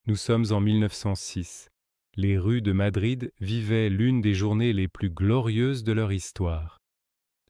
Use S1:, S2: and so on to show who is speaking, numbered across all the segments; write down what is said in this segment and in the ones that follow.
S1: Nous sommes en 1906. Les rues de Madrid vivaient l'une des journées les plus glorieuses de leur histoire.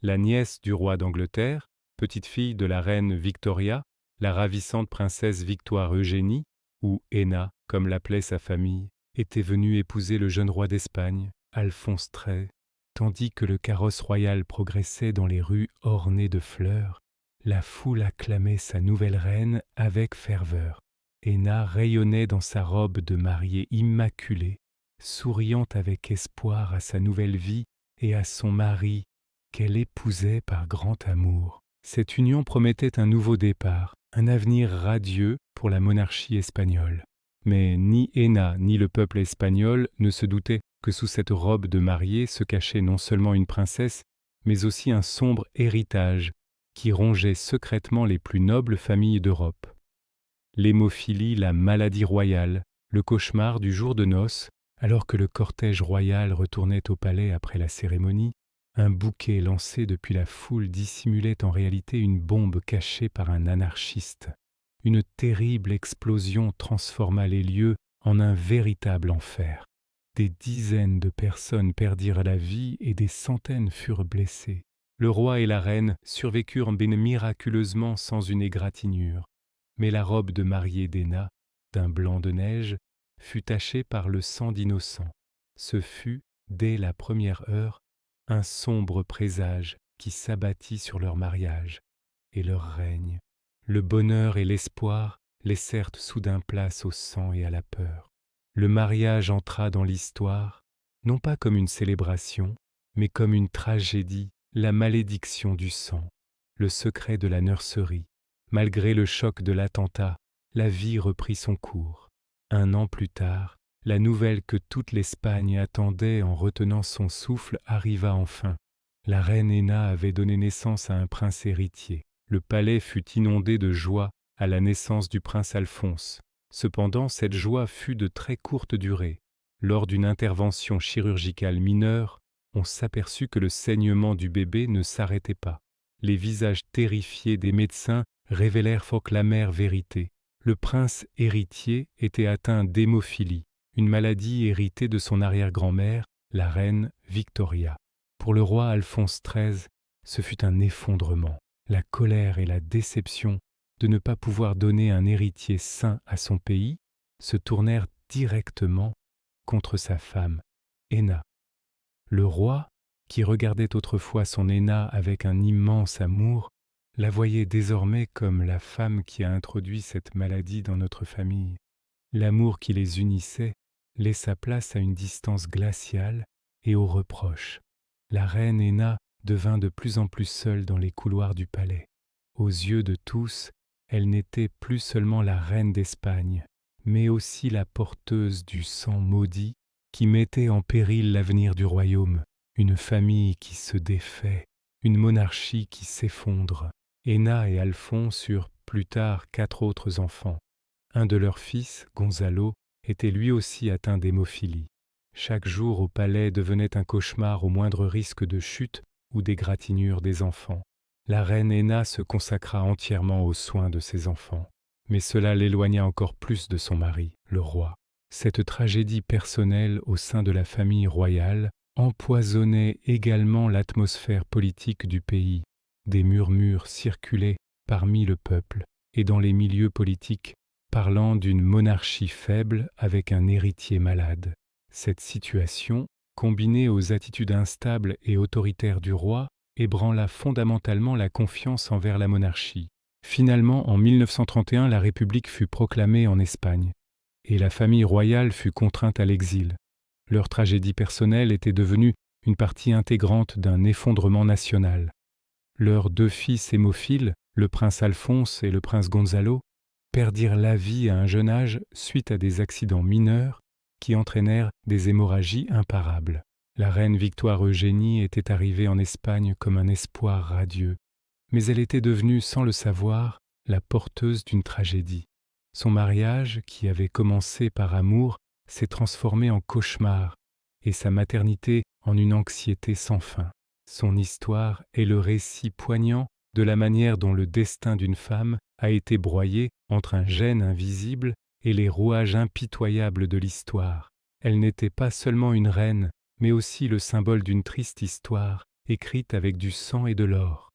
S1: La nièce du roi d'Angleterre, petite-fille de la reine Victoria, la ravissante princesse Victoire Eugénie, ou Henna comme l'appelait sa famille, était venue épouser le jeune roi d'Espagne, Alphonse XIII. Tandis que le carrosse royal progressait dans les rues ornées de fleurs, la foule acclamait sa nouvelle reine avec ferveur. Henna rayonnait dans sa robe de mariée immaculée, souriant avec espoir à sa nouvelle vie et à son mari qu'elle épousait par grand amour. Cette union promettait un nouveau départ, un avenir radieux pour la monarchie espagnole. Mais ni Henna ni le peuple espagnol ne se doutaient que sous cette robe de mariée se cachait non seulement une princesse, mais aussi un sombre héritage qui rongeait secrètement les plus nobles familles d'Europe. L'hémophilie, la maladie royale, le cauchemar du jour de noces, alors que le cortège royal retournait au palais après la cérémonie, un bouquet lancé depuis la foule dissimulait en réalité une bombe cachée par un anarchiste. Une terrible explosion transforma les lieux en un véritable enfer. Des dizaines de personnes perdirent la vie et des centaines furent blessées. Le roi et la reine survécurent miraculeusement sans une égratignure. Mais la robe de mariée d'Henna, d'un blanc de neige, fut tachée par le sang d'innocents. Ce fut, dès la première heure, un sombre présage qui s'abattit sur leur mariage et leur règne. Le bonheur et l'espoir laissèrent soudain place au sang et à la peur. Le mariage entra dans l'histoire, non pas comme une célébration, mais comme une tragédie, la malédiction du sang, le secret de la nurserie. Malgré le choc de l'attentat, la vie reprit son cours. 1 an plus tard, la nouvelle que toute l'Espagne attendait en retenant son souffle arriva enfin. La reine Henna avait donné naissance à un prince héritier. Le palais fut inondé de joie à la naissance du prince Alphonse. Cependant, cette joie fut de très courte durée. Lors d'une intervention chirurgicale mineure, on s'aperçut que le saignement du bébé ne s'arrêtait pas. Les visages terrifiés des médecins révélèrent fort l'amère vérité. Le prince héritier était atteint d'hémophilie, une maladie héritée de son arrière-grand-mère, la reine Victoria. Pour le roi Alphonse XIII, ce fut un effondrement. La colère et la déception de ne pas pouvoir donner un héritier sain à son pays se tournèrent directement contre sa femme, Henna. Le roi, qui regardait autrefois son Henna avec un immense amour, la voyait désormais comme la femme qui a introduit cette maladie dans notre famille. L'amour qui les unissait laissa place à une distance glaciale et aux reproches. La reine Henna devint de plus en plus seule dans les couloirs du palais. Aux yeux de tous, elle n'était plus seulement la reine d'Espagne, mais aussi la porteuse du sang maudit qui mettait en péril l'avenir du royaume, une famille qui se défait, une monarchie qui s'effondre. Henna et Alphonse eurent plus tard 4 autres enfants. Un de leurs fils, Gonzalo, était lui aussi atteint d'hémophilie. Chaque jour au palais devenait un cauchemar au moindre risque de chute ou d'égratignure des enfants. La reine Henna se consacra entièrement aux soins de ses enfants, mais cela l'éloigna encore plus de son mari, le roi. Cette tragédie personnelle au sein de la famille royale empoisonnait également l'atmosphère politique du pays. Des murmures circulaient parmi le peuple et dans les milieux politiques, parlant d'une monarchie faible avec un héritier malade. Cette situation, combinée aux attitudes instables et autoritaires du roi, ébranla fondamentalement la confiance envers la monarchie. Finalement, en 1931, la République fut proclamée en Espagne, et la famille royale fut contrainte à l'exil. Leur tragédie personnelle était devenue une partie intégrante d'un effondrement national. Leurs 2 fils hémophiles, le prince Alphonse et le prince Gonzalo, perdirent la vie à un jeune âge suite à des accidents mineurs qui entraînèrent des hémorragies imparables. La reine Victoire Eugénie était arrivée en Espagne comme un espoir radieux, mais elle était devenue, sans le savoir, la porteuse d'une tragédie. Son mariage, qui avait commencé par amour, s'est transformé en cauchemar, et sa maternité en une anxiété sans fin. Son histoire est le récit poignant de la manière dont le destin d'une femme a été broyé entre un gène invisible et les rouages impitoyables de l'histoire. Elle n'était pas seulement une reine, mais aussi le symbole d'une triste histoire, écrite avec du sang et de l'or.